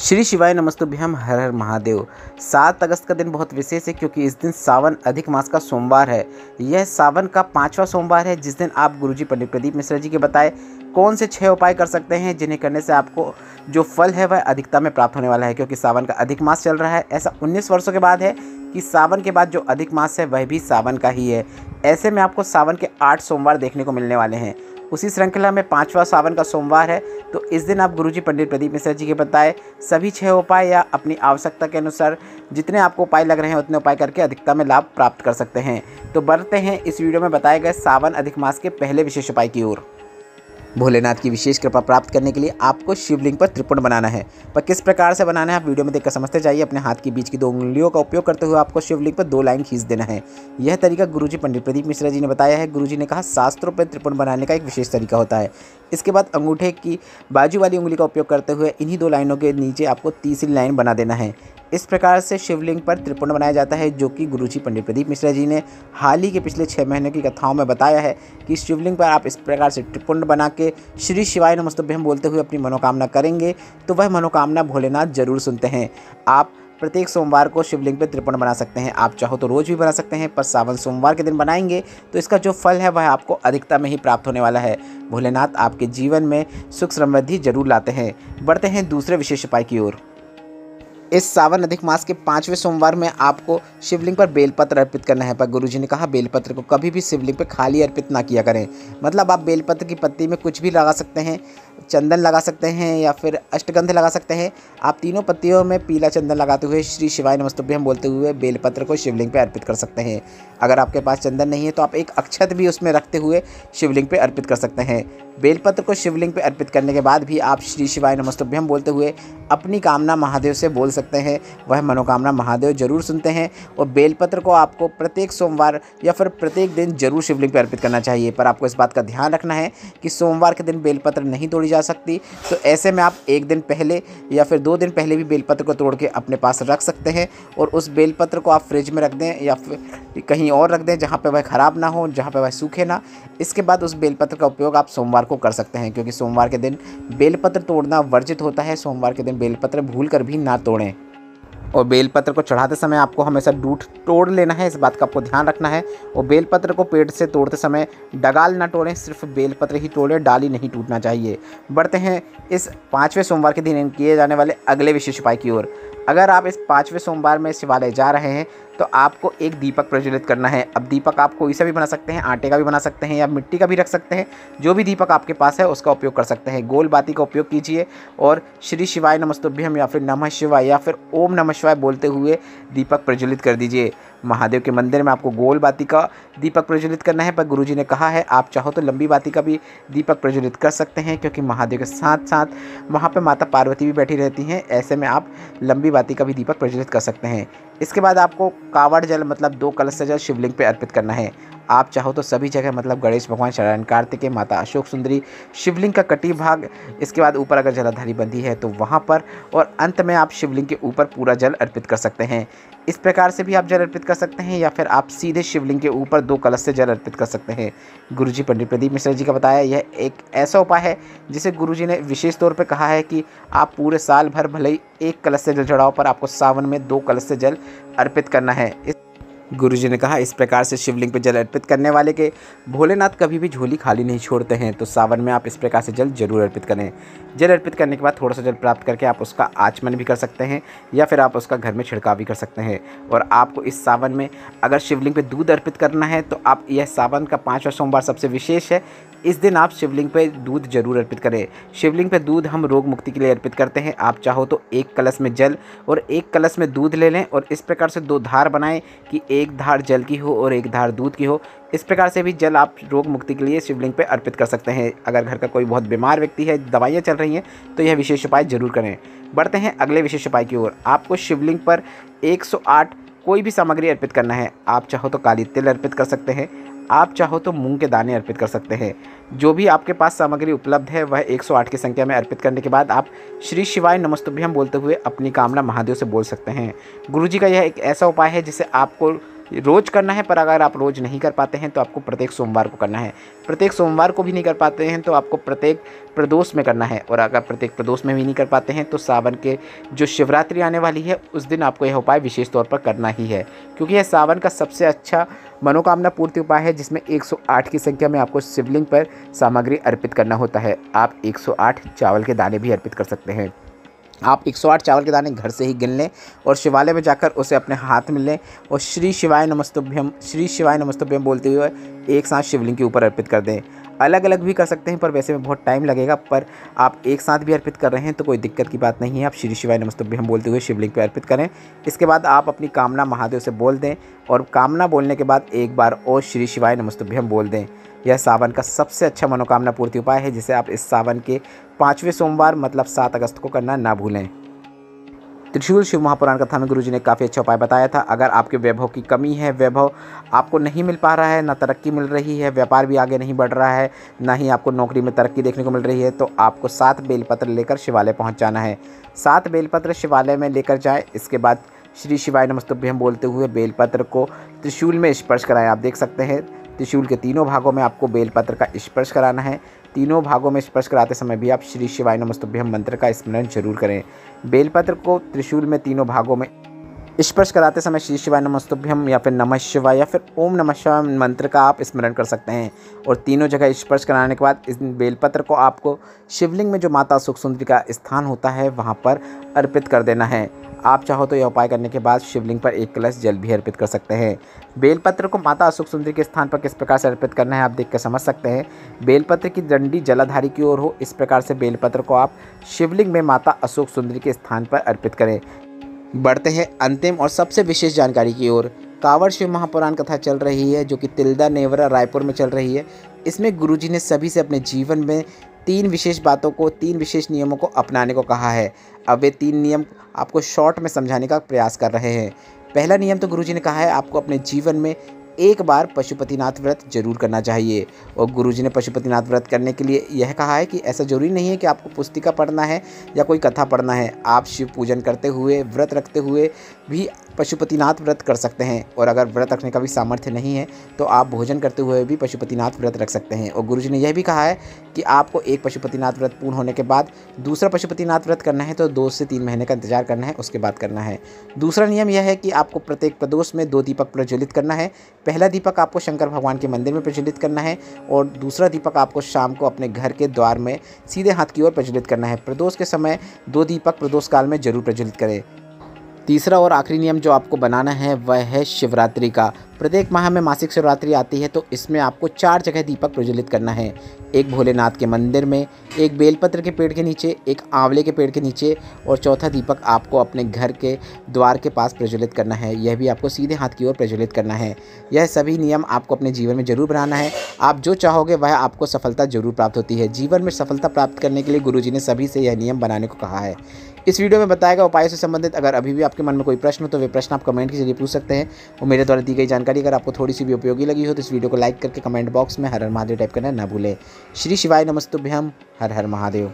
श्री शिवाय नमस्तुभ्यम हर हर महादेव। 7 अगस्त का दिन बहुत विशेष है क्योंकि इस दिन सावन अधिक मास का सोमवार है। यह सावन का 5वां सोमवार है जिस दिन आप गुरुजी पंडित प्रदीप मिश्रा जी के बताए कौन से 6 उपाय कर सकते हैं जिन्हें करने से आपको जो फल है वह अधिकता में प्राप्त होने वाला है। क्योंकि सावन का अधिक मास चल रहा है, ऐसा 19 वर्षों के बाद है कि सावन के बाद जो अधिक मास है वह भी सावन का ही है। ऐसे में आपको सावन के 8 सोमवार देखने को मिलने वाले हैं। उसी श्रृंखला में 5वां सावन का सोमवार है, तो इस दिन आप गुरुजी पंडित प्रदीप मिश्रा जी के बताए सभी 6 उपाय या अपनी आवश्यकता के अनुसार जितने आपको उपाय लग रहे हैं उतने उपाय करके अधिकता में लाभ प्राप्त कर सकते हैं। तो बढ़ते हैं इस वीडियो में बताए गए सावन अधिक मास के पहले विशेष उपाय की ओर। भोलेनाथ की विशेष कृपा प्राप्त करने के लिए आपको शिवलिंग पर त्रिपुंड बनाना है। पर किस प्रकार से बनाना है आप वीडियो में देखकर समझते जाइए। अपने हाथ के बीच की 2 उंगलियों का उपयोग करते हुए आपको शिवलिंग पर 2 लाइन खींच देना है। यह तरीका गुरुजी पंडित प्रदीप मिश्रा जी ने बताया है। गुरुजी ने कहा शास्त्रों पर त्रिपुंड बनाने का एक विशेष तरीका होता है। इसके बाद अंगूठे की बाजू वाली उंगली का उपयोग करते हुए इन्हीं 2 लाइनों के नीचे आपको तीसरी लाइन बना देना है। इस प्रकार से शिवलिंग पर त्रिपुंड बनाया जाता है, जो कि गुरुजी पंडित प्रदीप मिश्रा जी ने हाल ही के पिछले 6 महीने की कथाओं में बताया है कि शिवलिंग पर आप इस प्रकार से त्रिपुंड बना के श्री शिवाय नमस्तुभ्यम बोलते हुए अपनी मनोकामना करेंगे तो वह मनोकामना भोलेनाथ जरूर सुनते हैं। आप प्रत्येक सोमवार को शिवलिंग पर त्रिपुंड बना सकते हैं। आप चाहो तो रोज़ भी बना सकते हैं, पर सावन सोमवार के दिन बनाएंगे तो इसका जो फल है वह आपको अधिकता में ही प्राप्त होने वाला है। भोलेनाथ आपके जीवन में सुख समृद्धि जरूर लाते हैं। बढ़ते हैं दूसरे विशेष उपाय की ओर। इस सावन अधिक मास के 5वें सोमवार में आपको शिवलिंग पर बेलपत्र अर्पित करना है। पर गुरुजी ने कहा बेलपत्र को कभी भी शिवलिंग पर खाली अर्पित ना किया करें। मतलब आप बेलपत्र की पत्ती में कुछ भी लगा सकते हैं, चंदन लगा सकते हैं या फिर अष्टगंध लगा सकते हैं। आप तीनों पत्तियों में पीला चंदन लगाते हुए श्री शिवाय नमस्तुभ्यम बोलते हुए बेलपत्र को शिवलिंग पे अर्पित कर सकते हैं। अगर आपके पास चंदन नहीं है तो आप एक अक्षत भी उसमें रखते हुए शिवलिंग पे अर्पित कर सकते हैं। बेलपत्र को शिवलिंग पे अर्पित करने के बाद भी आप श्री शिवाय नमस्तुभ्यम बोलते हुए अपनी कामना महादेव से बोल सकते हैं। वह मनोकामना महादेव जरूर सुनते हैं। और बेलपत्र को आपको प्रत्येक सोमवार या फिर प्रत्येक दिन जरूर शिवलिंग पे अर्पित करना चाहिए। पर आपको इस बात का ध्यान रखना है कि सोमवार के दिन बेलपत्र नहीं तोड़ी जा सकती, तो ऐसे में आप 1 दिन पहले या फिर 2 दिन पहले भी बेलपत्र को तोड़ के अपने पास रख सकते हैं। और उस बेलपत्र को आप फ्रिज में रख दें या फिर कहीं और रख दें जहाँ पे वह ख़राब ना हो, जहाँ पे वह सूखे ना। इसके बाद उस बेलपत्र का उपयोग आप सोमवार को कर सकते हैं, क्योंकि सोमवार के दिन बेलपत्र तोड़ना वर्जित होता है। सोमवार के दिन बेलपत्र भूल कर भी ना तोड़ें। और बेलपत्र को चढ़ाते समय आपको हमेशा डूठ तोड़ लेना है, इस बात का आपको ध्यान रखना है। और बेलपत्र को पेड़ से तोड़ते समय डगाल ना तोड़ें, सिर्फ बेलपत्र ही तोड़ें, डाली नहीं टूटना चाहिए। बढ़ते हैं इस 5वें सोमवार के दिन किए जाने वाले अगले विशेष उपाय की ओर। अगर आप इस 5वें सोमवार में शिवालय जा रहे हैं तो आपको एक दीपक प्रज्वलित करना है। अब दीपक आप कोई सा भी बना सकते हैं, आटे का भी बना सकते हैं या मिट्टी का भी रख सकते हैं। जो भी दीपक आपके पास है उसका उपयोग कर सकते हैं। गोल बाती का उपयोग कीजिए और श्री शिवाय नमस्तुभ्यम या फिर नमः शिवाय या फिर ओम नमः शिवाय बोलते हुए दीपक प्रज्वलित कर दीजिए। महादेव के मंदिर में आपको गोल बाती का दीपक प्रज्वलित करना है, पर गुरुजी ने कहा है आप चाहो तो लंबी बाती का भी दीपक प्रज्वलित कर सकते हैं, क्योंकि महादेव के साथ साथ वहाँ पे माता पार्वती भी बैठी रहती हैं। ऐसे में आप लंबी बाती का भी दीपक प्रज्वलित कर सकते हैं। इसके बाद आपको कावड़ जल मतलब 2 कलश से जल शिवलिंग पे अर्पित करना है। आप चाहो तो सभी जगह मतलब गणेश भगवान, शरण कार्तिकेय, माता अशोक सुंदरी, शिवलिंग का कटी भाग, इसके बाद ऊपर अगर जलाधारी बंधी है तो वहाँ पर, और अंत में आप शिवलिंग के ऊपर पूरा जल अर्पित कर सकते हैं। इस प्रकार से भी आप जल अर्पित कर सकते हैं या फिर आप सीधे शिवलिंग के ऊपर 2 कलश से जल अर्पित कर सकते हैं। गुरुजी पंडित प्रदीप मिश्रा जी का बताया यह एक ऐसा उपाय है जिसे गुरुजी ने विशेष तौर पर कहा है कि आप पूरे साल भर भले ही 1 कलश से जल चढ़ाओ, पर आपको सावन में 2 कलश से जल अर्पित करना है। गुरुजी ने कहा इस प्रकार से शिवलिंग पर जल अर्पित करने वाले के भोलेनाथ कभी भी झोली खाली नहीं छोड़ते हैं। तो सावन में आप इस प्रकार से जल जरूर अर्पित करें। जल अर्पित करने के बाद थोड़ा सा जल प्राप्त करके आप उसका आचमन भी कर सकते हैं या फिर आप उसका घर में छिड़काव भी कर सकते हैं। और आपको इस सावन में अगर शिवलिंग पे दूध अर्पित करना है तो आप, यह सावन का 5वां सोमवार सबसे विशेष है, इस दिन आप शिवलिंग पे दूध जरूर अर्पित करें। शिवलिंग पे दूध हम रोग मुक्ति के लिए अर्पित करते हैं। आप चाहो तो 1 कलश में जल और 1 कलश में दूध ले लें और इस प्रकार से 2 धार बनाएं कि 1 धार जल की हो और 1 धार दूध की हो। इस प्रकार से भी जल आप रोग मुक्ति के लिए शिवलिंग पे अर्पित कर सकते हैं। अगर घर का कोई बहुत बीमार व्यक्ति है, दवाइयाँ चल रही हैं, तो यह विशेष उपाय जरूर करें। बढ़ते हैं अगले विशेष उपाय की ओर। आपको शिवलिंग पर 108 कोई भी सामग्री अर्पित करना है। आप चाहो तो काली तिल अर्पित कर सकते हैं, आप चाहो तो मूंग के दाने अर्पित कर सकते हैं। जो भी आपके पास सामग्री उपलब्ध है वह 108 की संख्या में अर्पित करने के बाद आप श्री शिवाय नमस्तुभ्यम बोलते हुए अपनी कामना महादेव से बोल सकते हैं। गुरुजी का यह एक ऐसा उपाय है जिसे आपको रोज़ करना है, पर अगर आप रोज़ नहीं कर पाते हैं तो आपको प्रत्येक सोमवार को करना है। प्रत्येक सोमवार को भी नहीं कर पाते हैं तो आपको प्रत्येक प्रदोष में करना है, और अगर प्रत्येक प्रदोष में भी नहीं कर पाते हैं तो सावन के जो शिवरात्रि आने वाली है उस दिन आपको यह उपाय विशेष तौर पर करना ही है, क्योंकि यह सावन का सबसे अच्छा मनोकामना पूर्ति उपाय है, जिसमें 108 की संख्या में आपको शिवलिंग पर सामग्री अर्पित करना होता है। आप 108 चावल के दाने भी अर्पित कर सकते हैं। आप 108 चावल के दाने घर से ही गिन लें और शिवालय में जाकर उसे अपने हाथ में लें और श्री शिवाय नमस्तुभ्यम बोलते हुए एक साथ शिवलिंग के ऊपर अर्पित कर दें। अलग अलग भी कर सकते हैं, पर वैसे में बहुत टाइम लगेगा, पर आप एक साथ भी अर्पित कर रहे हैं तो कोई दिक्कत की बात नहीं है। आप श्री शिवाय नमस्तुभ्यम बोलते हुए शिवलिंग पर अर्पित करें। इसके बाद आप अपनी कामना महादेव से बोल दें, और कामना बोलने के बाद एक बार और श्री शिवाय नमस्तुभ्यम बोल दें। यह सावन का सबसे अच्छा मनोकामना पूर्ति उपाय है, जिसे आप इस सावन के 5वें सोमवार मतलब 7 अगस्त को करना ना भूलें। त्रिशूल शिव महापुराण कथा में गुरुजी ने काफ़ी अच्छा उपाय बताया था। अगर आपके वैभव की कमी है, वैभव आपको नहीं मिल पा रहा है, ना तरक्की मिल रही है, व्यापार भी आगे नहीं बढ़ रहा है, ना ही आपको नौकरी में तरक्की देखने को मिल रही है, तो आपको 7 बेलपत्र लेकर शिवालय पहुंच जाना है। 7 बेलपत्र शिवालय में लेकर जाएं। इसके बाद श्री शिवाय नमस्तुभ्यम बोलते हुए बेलपत्र को त्रिशूल में स्पर्श कराएं। आप देख सकते हैं त्रिशूल के तीनों भागों में आपको बेलपत्र का स्पर्श कराना है। तीनों भागों में स्पर्श कराते समय भी आप श्री शिवाय नमस्तुभ्यम मंत्र का स्मरण जरूर करें। बेलपत्र को त्रिशूल में तीनों भागों में स्पर्श कराते समय श्री शिवाय नमस्तुभ्यम या फिर नमः शिवाय या फिर ओम नमः शिवाय मंत्र का आप स्मरण कर सकते हैं। और तीनों जगह स्पर्श कराने के बाद इस बेलपत्र को आपको शिवलिंग में जो माता सुख सुंदरी का स्थान होता है वहाँ पर अर्पित कर देना है। आप चाहो तो यह उपाय करने के बाद शिवलिंग पर 1 कलश जल भी अर्पित कर सकते हैं। बेलपत्र को माता अशोक सुंदरी के स्थान पर किस प्रकार से अर्पित करना है आप देख कर समझ सकते हैं। बेलपत्र की डंडी जलाधारी की ओर हो, इस प्रकार से बेलपत्र को आप शिवलिंग में माता अशोक सुंदरी के स्थान पर अर्पित करें। बढ़ते हैं अंतिम और सबसे विशेष जानकारी की ओर। कांवड़ शिव महापुराण कथा चल रही है, जो कि तिल्दा नेवरा रायपुर में चल रही है। इसमें गुरुजी ने सभी से अपने जीवन में 3 विशेष बातों को, 3 विशेष नियमों को अपनाने को कहा है। अब वे 3 नियम आपको शॉर्ट में समझाने का प्रयास कर रहे हैं। पहला नियम तो गुरुजी ने कहा है आपको अपने जीवन में एक बार पशुपतिनाथ व्रत जरूर करना चाहिए। और गुरुजी ने पशुपतिनाथ व्रत करने के लिए यह कहा है कि ऐसा जरूरी नहीं है कि आपको पुस्तिका पढ़ना है या कोई कथा पढ़ना है। आप शिव पूजन करते हुए, व्रत रखते हुए भी पशुपतिनाथ व्रत कर सकते हैं। और अगर व्रत रखने का भी सामर्थ्य नहीं है तो आप भोजन करते हुए भी पशुपतिनाथ व्रत रख सकते हैं। और गुरुजी ने यह भी कहा है कि आपको एक पशुपतिनाथ व्रत पूर्ण होने के बाद दूसरा पशुपतिनाथ व्रत करना है तो 2 से 3 महीने का इंतजार करना है, उसके बाद करना है। दूसरा नियम यह है कि आपको प्रत्येक प्रदोष में 2 दीपक प्रज्वलित करना है। पहला दीपक आपको शंकर भगवान के मंदिर में प्रज्वलित करना है और दूसरा दीपक आपको शाम को अपने घर के द्वार में सीधे हाथ की ओर प्रज्वलित करना है। प्रदोष के समय 2 दीपक प्रदोष काल में जरूर प्रज्वलित करें। तीसरा और आखिरी नियम जो आपको बनाना है वह है शिवरात्रि का। प्रत्येक माह में मासिक शिवरात्रि आती है तो इसमें आपको 4 जगह दीपक प्रज्वलित करना है। एक भोलेनाथ के मंदिर में, एक बेलपत्र के पेड़ के नीचे, एक आंवले के पेड़ के नीचे और चौथा दीपक आपको अपने घर के द्वार के पास प्रज्वलित करना है। यह भी आपको सीधे हाथ की ओर प्रज्वलित करना है। यह सभी नियम आपको अपने जीवन में जरूर बनाना है। आप जो चाहोगे वह आपको सफलता जरूर प्राप्त होती है। जीवन में सफलता प्राप्त करने के लिए गुरुजी ने सभी से यह नियम बनाने को कहा है। इस वीडियो में बताया गया उपायों से संबंधित अगर अभी भी आपके मन में कोई प्रश्न हो तो वे प्रश्न आप कमेंट के जरिए पूछ सकते हैं। और मेरे द्वारा दी गई जानकारी अगर आपको थोड़ी सी भी उपयोगी लगी हो तो इस वीडियो को लाइक करके कमेंट बॉक्स में हर हर महादेव टाइप करना ना भूलें। श्री शिवाय नमस्तुभ्यम। हर हर महादेव।